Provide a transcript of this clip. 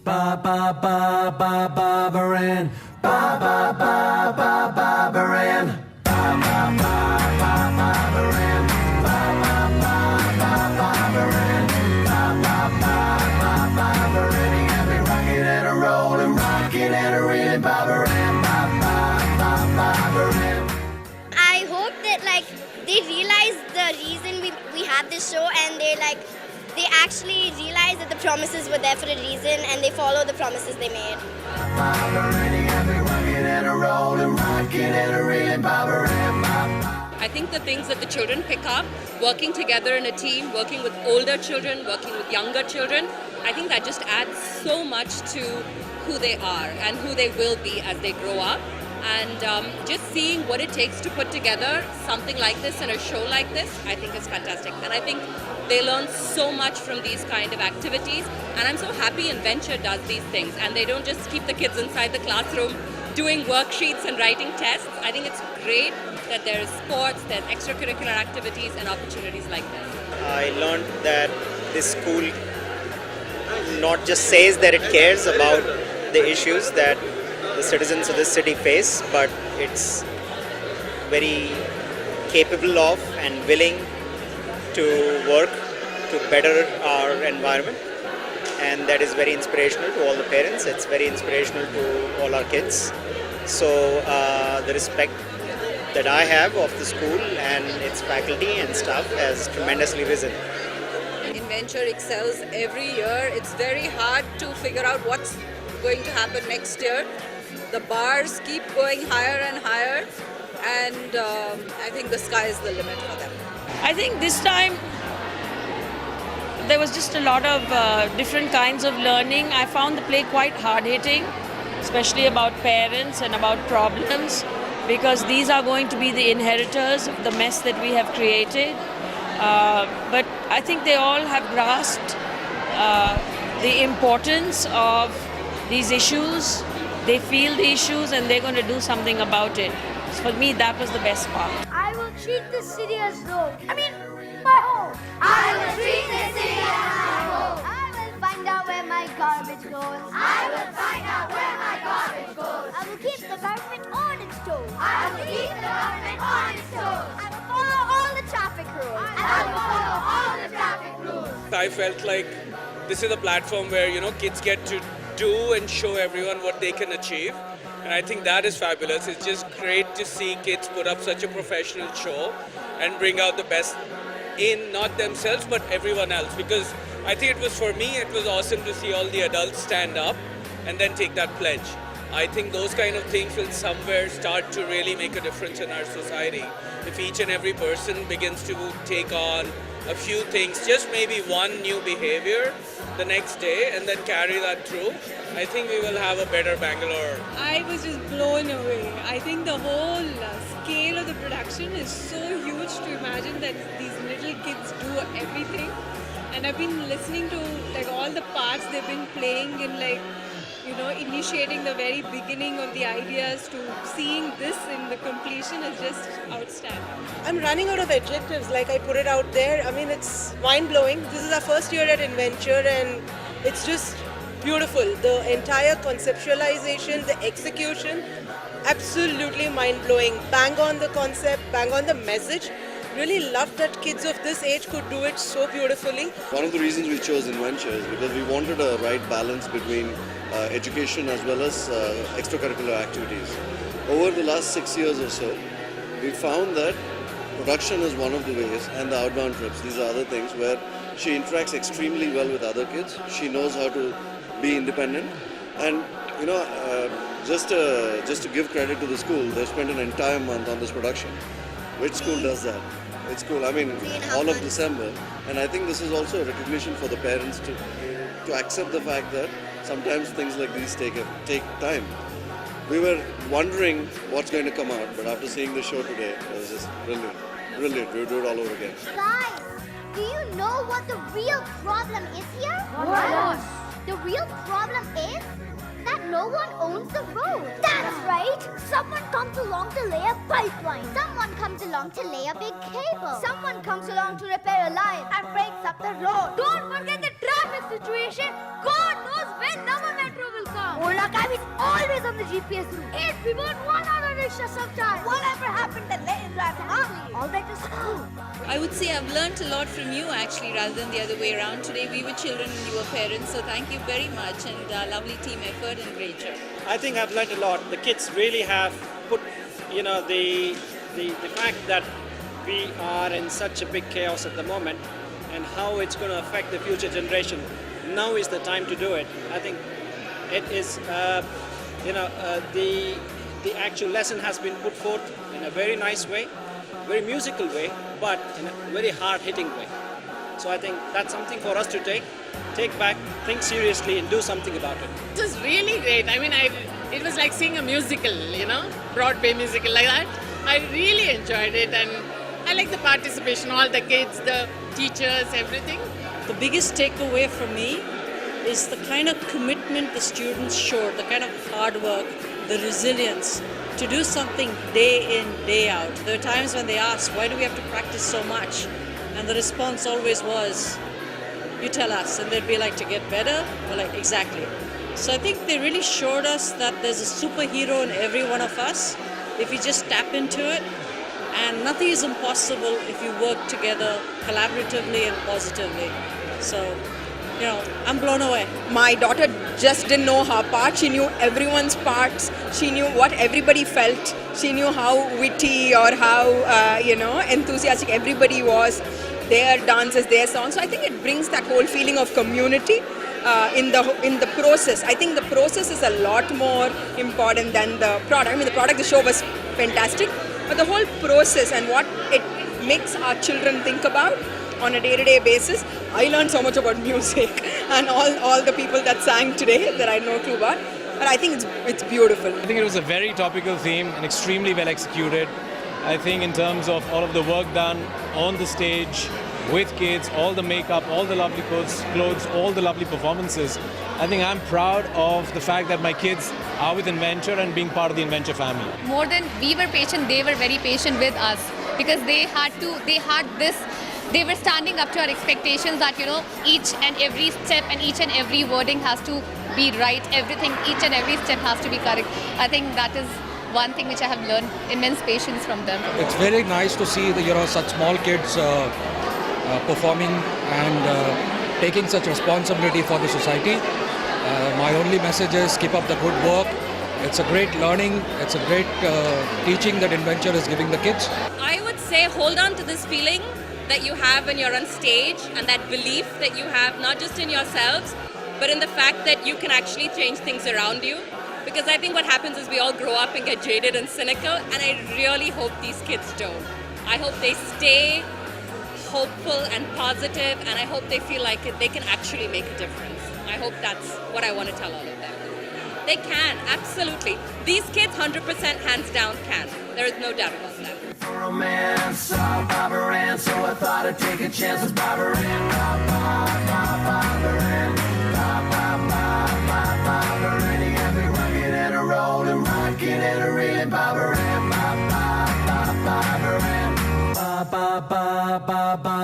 Ba ba ba ba Barbaran. Ba ba ba ba Barbaran. Ba ba ba ba Barbaran. Ba ba ba ba Barbaran. Ba ba ba ba Barbaran. Every rocket and a rollin', rockin' and a reelin', Barbaran. Ba ba ba Barbaran. I hope that they realize the reason we have this show, and they actually realize that the promises were there for a reason and they follow the promises they made. I think the things that the children pick up, working together in a team, working with older children, working with younger children, I think that just adds so much to who they are and who they will be as they grow up. And just seeing what it takes to put together something like this and a show like this, I think is fantastic. And I think they learn so much from these kind of activities. And I'm so happy Inventure does these things. And they don't just keep the kids inside the classroom doing worksheets and writing tests. I think it's great that there's sports, there's extracurricular activities and opportunities like this. I learned that this school not just says that it cares about the issues that the citizens of this city face, but it's very capable of and willing to work to better our environment, and that is very inspirational to all the parents. It's very inspirational to all our kids. So the respect that I have of the school and its faculty and staff has tremendously risen. Inventure excels every year. It's very hard to figure out what's going to happen next year. The bars keep going higher and higher, and I think the sky is the limit for them. I think this time there was just a lot of different kinds of learning. I found the play quite hard-hitting, especially about parents and about problems, because these are going to be the inheritors of the mess that we have created. But I think they all have grasped the importance of these issues. They feel the issues and they're going to do something about it. So for me, that was the best part. I will treat this city as though, my home. I will treat this city as my home. I will find out where my garbage goes. I will find out where my garbage goes. I will keep the government on its toes. I will keep the government on its toes. I will follow all the traffic rules. I will follow all the traffic rules. I felt like this is a platform where, kids get to do and show everyone what they can achieve. And I think that is fabulous. It's just great to see kids put up such a professional show and bring out the best in not themselves but everyone else. Because I think for me it was awesome to see all the adults stand up and then take that pledge. I think those kind of things will somewhere start to really make a difference in our society. If each and every person begins to take on a few things, just maybe one new behavior the next day and then carry that through, I think we will have a better Bangalore. I was just blown away. I think the whole scale of the production is so huge to imagine that these little kids do everything. And I've been listening to all the parts they've been playing in initiating the very beginning of the ideas to seeing this in the completion is just outstanding. I'm running out of adjectives, I put it out there. It's mind-blowing. This is our first year at Inventure and it's just beautiful. The entire conceptualization, the execution, absolutely mind-blowing. Bang on the concept, bang on the message. Really loved that kids of this age could do it so beautifully. One of the reasons we chose Inventure is because we wanted a right balance between education as well as extracurricular activities. Over the last 6 years or so, we found that production is one of the ways, and the outbound trips, these are other things where she interacts extremely well with other kids. She knows how to be independent, and just to give credit to the school, they spent an entire month on this production. Which school does that? It's cool. All of December, and I think this is also a recognition for the parents to accept the fact that sometimes things like these take time. We were wondering what's going to come out, but after seeing the show today, it was just brilliant. Brilliant. We'll do it all over again. Guys, do you know what the real problem is here? What? The real problem is that no one owns the road. That's right. Someone comes along to lay a pipeline. Someone comes along to lay a big cable. Someone comes along to repair a line and breaks up the road. Don't forget the traffic situation. God knows when the metro will come. Ola cab is always on the GPS route. Eight people in 1 hour rickshaw sometimes. Whatever happened to lane driving? All that is true. I would say I've learnt a lot from you actually rather than the other way around. Today we were children and you were parents, so thank you very much and lovely team effort and great job. I think I've learnt a lot. The kids really have put, the fact that we are in such a big chaos at the moment and how it's going to affect the future generation. Now is the time to do it. I think it is, the actual lesson has been put forth in a very nice way, very musical way, but in a very hard-hitting way. So I think that's something for us to take back, think seriously and do something about it. It was really great. I mean, it was like seeing a musical, Broadway musical like that. I really enjoyed it and I like the participation, all the kids, the teachers, everything. The biggest takeaway for me is the kind of commitment the students showed, the kind of hard work, the resilience to do something day in, day out. There are times when they ask, why do we have to practice so much? And the response always was, you tell us. And they'd be like, to get better? We're like, exactly. So I think they really showed us that there's a superhero in every one of us if we just tap into it. And nothing is impossible if you work together collaboratively and positively. So, I'm blown away. My daughter just didn't know her part. She knew everyone's parts. She knew what everybody felt. She knew how witty or how, enthusiastic everybody was. Their dances, their songs. So I think it brings that whole feeling of community in the process. I think the process is a lot more important than the product. I mean, the show was fantastic, but the whole process and what it makes our children think about on a day-to-day basis. I learned so much about music and all the people that sang today that I had no clue about. But I think it's beautiful. I think it was a very topical theme and extremely well executed. I think in terms of all of the work done on the stage with kids, all the makeup, all the lovely clothes, all the lovely performances. I think I'm proud of the fact that my kids are with Inventure and being part of the Inventure family. More than we were patient, they were very patient with us because they were standing up to our expectations that, each and every step and each and every wording has to be right. Everything, each and every step has to be correct. I think that is one thing which I have learned, immense patience from them. It's very nice to see such small kids performing and taking such responsibility for the society. My only message is keep up the good work. It's a great learning, it's a great teaching that Inventure is giving the kids. I would say hold on to this feeling that you have when you're on stage and that belief that you have not just in yourselves but in the fact that you can actually change things around you. Because I think what happens is we all grow up and get jaded and cynical, and I really hope these kids don't. I hope they stay hopeful and positive, and I hope they feel like they can actually make a difference. I hope that's what I want to tell all of them. They can, absolutely. These kids 100% hands down can. There is no doubt about that. Romance, saw Barbara Ann, so I thought I'd take a chance with Barbara Ann. Barbara Ann, Barbara Ann, you got me rocking and a rolling, rocking and a reeling. Barbara Ann, Barbara Ann, Barbara